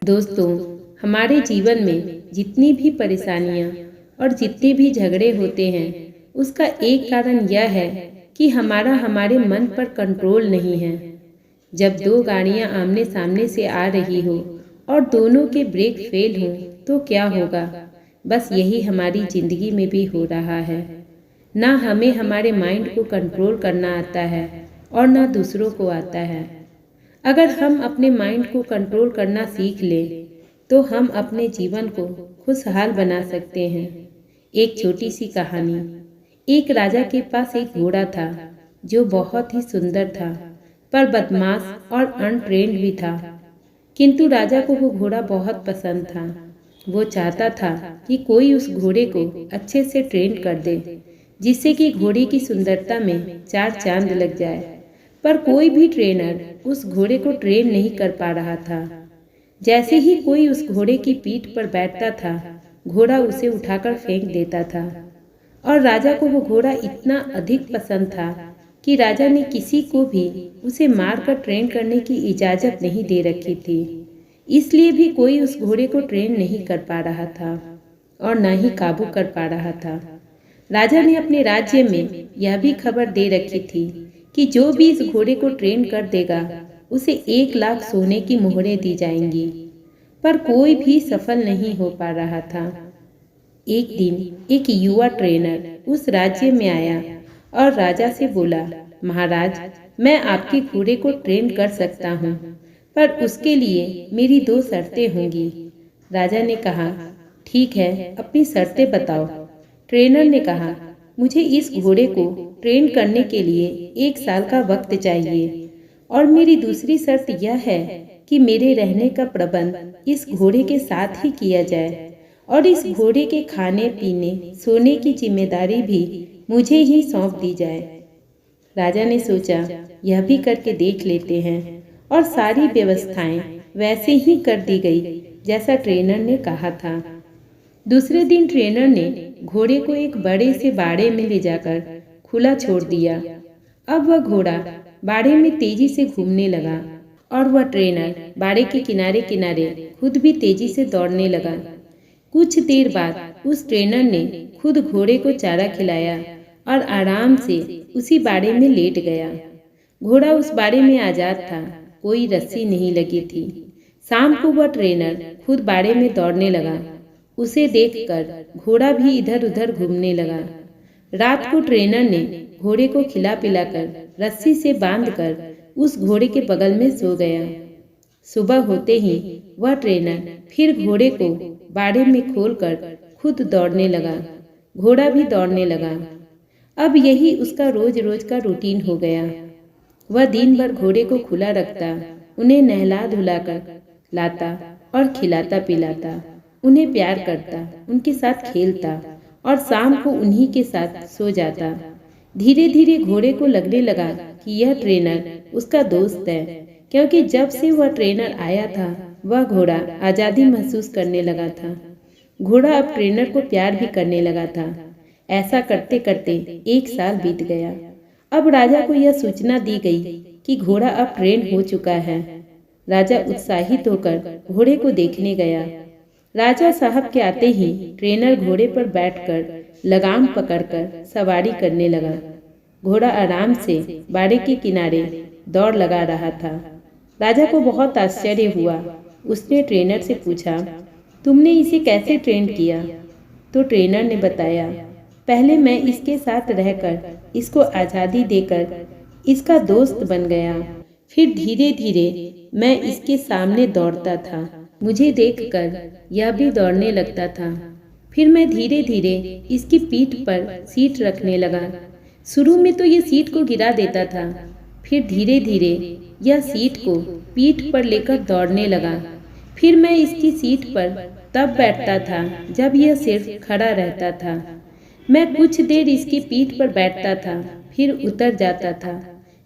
दोस्तों, हमारे जीवन में जितनी भी परेशानियां और जितने भी झगड़े होते हैं, उसका एक कारण यह है कि हमारा हमारे मन पर कंट्रोल नहीं है। जब दो गाड़ियां आमने सामने से आ रही हो और दोनों के ब्रेक फेल हों, तो क्या होगा? बस यही हमारी जिंदगी में भी हो रहा है। ना हमें हमारे माइंड को कंट्रोल करना आता है और ना दूसरों को आता है। अगर हम अपने माइंड को कंट्रोल करना सीख लें तो हम अपने जीवन को खुशहाल बना सकते हैं। एक छोटी सी कहानी। एक राजा के पास एक घोड़ा था जो बहुत ही सुंदर था, पर बदमाश और अनट्रेंड भी था। किंतु राजा को वो घोड़ा बहुत पसंद था। वो चाहता था कि कोई उस घोड़े को अच्छे से ट्रेन कर दे, जिससे कि घोड़े की सुंदरता में चार चांद लग जाए। पर कोई भी ट्रेनर उस घोड़े को ट्रेन नहीं कर पा रहा था। जैसे ही कोई उस घोड़े की पीठ पर बैठता था, घोड़ा उसे उठाकर फेंक देता था। और राजा को वो घोड़ा इतना अधिक पसंद था कि राजा ने किसी को भी उसे मारकर ट्रेन करने की इजाज़त नहीं दे रखी थी। इसलिए भी कोई उस घोड़े को ट्रेन नहीं कर पा रहा था और न ही काबू कर पा रहा था। राजा ने अपने राज्य में यह भी खबर दे रखी थी कि जो भी इस घोड़े को ट्रेन कर देगा, उसे 1 लाख सोने की मोहरें दी जाएंगी। पर कोई भी सफल नहीं हो पा रहा था। एक दिन एक युवा ट्रेनर उस राज्य में आया और राजा से बोला, महाराज, मैं आपके घोड़े को ट्रेन कर सकता हूँ, पर उसके लिए मेरी 2 शर्तें होंगी। राजा ने कहा, ठीक है, अपनी शर्तें बताओ। ट्रेनर ने कहा, मुझे इस घोड़े को ट्रेन करने के लिए 1 साल का वक्त चाहिए और मेरी दूसरी शर्त यह है कि मेरे रहने का प्रबंध इस घोड़े के साथ ही किया जाए और इस घोड़े के खाने पीने सोने की जिम्मेदारी भी मुझे ही सौंप दी जाए। राजा ने सोचा, यह भी करके देख लेते हैं, और सारी व्यवस्थाएं वैसे ही कर दी गई जैसा ट्रेनर ने कहा था। दूसरे दिन ट्रेनर ने घोड़े को एक बड़े से बाड़े में ले जाकर खुला छोड़ दिया। अब वह घोड़ा बाड़े में तेजी से घूमने लगा और वह ट्रेनर बाड़े के किनारे किनारे खुद भी तेजी से दौड़ने लगा। कुछ देर बाद उस ट्रेनर ने खुद घोड़े को चारा खिलाया और आराम से उसी बाड़े में लेट गया। घोड़ा उस बाड़े में आजाद था, कोई रस्सी नहीं लगी थी। शाम को वह ट्रेनर खुद बाड़े में दौड़ने लगा। उसे देखकर घोड़ा भी इधर उधर घूमने लगा। रात को ट्रेनर ने घोड़े को खिला पिलाकर रस्सी से बांधकर उस घोड़े के बगल में सो गया। सुबह होते ही वह ट्रेनर फिर घोड़े को बाड़े में खोलकर खुद दौड़ने लगा। घोड़ा भी दौड़ने लगा। अब यही उसका रोज रोज का रूटीन हो गया। वह दिन भर घोड़े को खुला रखता, उन्हें नहला धुलाकर लाता और खिलाता पिलाता, उन्हें प्यार करता, उनके साथ खेलता और शाम को उन्हीं के साथ सो जाता। धीरे धीरे घोड़े को लगने लगा कि यह ट्रेनर उसका दोस्त है, क्योंकि जब से वह ट्रेनर आया था, वह घोड़ा आज़ादी महसूस करने लगा था। घोड़ा अब ट्रेनर को प्यार भी करने लगा था। ऐसा करते करते 1 साल बीत गया। अब राजा को यह सूचना दी गई कि घोड़ा अब ट्रेन हो चुका है। राजा उत्साहित होकर घोड़े को देखने गया। राजा साहब के आते ही ट्रेनर घोड़े पर बैठकर लगाम पकड़कर सवारी करने लगा। घोड़ा आराम से बाड़े के किनारे दौड़ लगा रहा था। राजा को बहुत आश्चर्य हुआ। उसने ट्रेनर से पूछा, तुमने इसे कैसे ट्रेन किया? तो ट्रेनर ने बताया, पहले मैं इसके साथ रहकर इसको आज़ादी देकर इसका दोस्त बन गया। फिर धीरे धीरे मैं इसके सामने दौड़ता था। मुझे देखकर यह भी दौड़ने लगता था। फिर मैं धीरे धीरे इसकी पीठ पर सीट रखने लगा। शुरू में तो ये सीट को गिरा देता था, फिर धीरे धीरे यह सीट को पीठ पर लेकर दौड़ने लगा। फिर मैं इसकी सीट पर तब बैठता था जब यह सिर्फ खड़ा रहता था। मैं कुछ देर इसकी पीठ पर बैठता था, फिर उतर जाता था।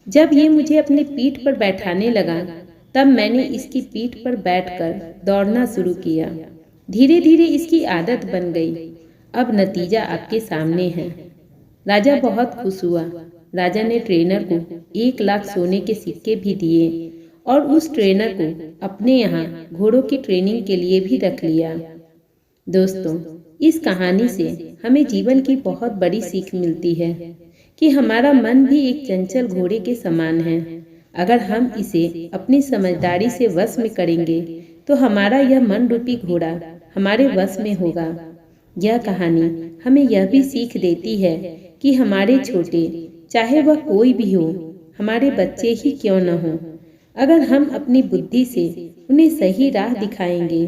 जब ये मुझे अपनी पीठ पर बैठाने लगा, तब मैंने इसकी पीठ पर बैठकर दौड़ना शुरू किया। धीरे धीरे इसकी आदत बन गई। अब नतीजा आपके सामने है। राजा बहुत खुश हुआ। राजा ने ट्रेनर को 1 लाख सोने के सिक्के भी दिए और उस ट्रेनर को अपने यहाँ घोड़ों की ट्रेनिंग के लिए भी रख लिया। दोस्तों, इस कहानी से हमें जीवन की बहुत बड़ी सीख मिलती है कि हमारा मन भी एक चंचल घोड़े के समान है। अगर हम इसे अपनी समझदारी से वश में करेंगे तो हमारा यह मन रूपी घोड़ा हमारे वश में होगा। यह कहानी हमें यह भी सीख देती है कि हमारे छोटे, चाहे वह कोई भी हो, हमारे बच्चे ही क्यों न हो, अगर हम अपनी बुद्धि से उन्हें सही राह दिखाएंगे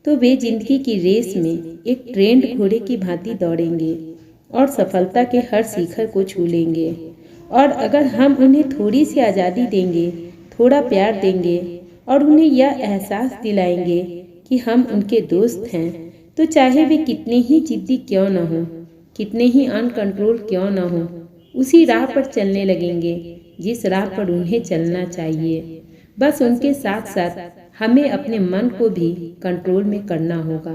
तो वे जिंदगी की रेस में एक ट्रेंड घोड़े की भांति दौड़ेंगे और सफलता के हर शिखर को छू लेंगे। और अगर हम उन्हें थोड़ी सी आज़ादी देंगे, थोड़ा प्यार देंगे और उन्हें यह एहसास दिलाएंगे कि हम उनके दोस्त हैं, तो चाहे वे कितने ही जिद्दी क्यों न हो, कितने ही अनकंट्रोल क्यों न हो, उसी राह पर चलने लगेंगे जिस राह पर उन्हें चलना चाहिए। बस उनके साथ साथ हमें अपने मन को भी कंट्रोल में करना होगा।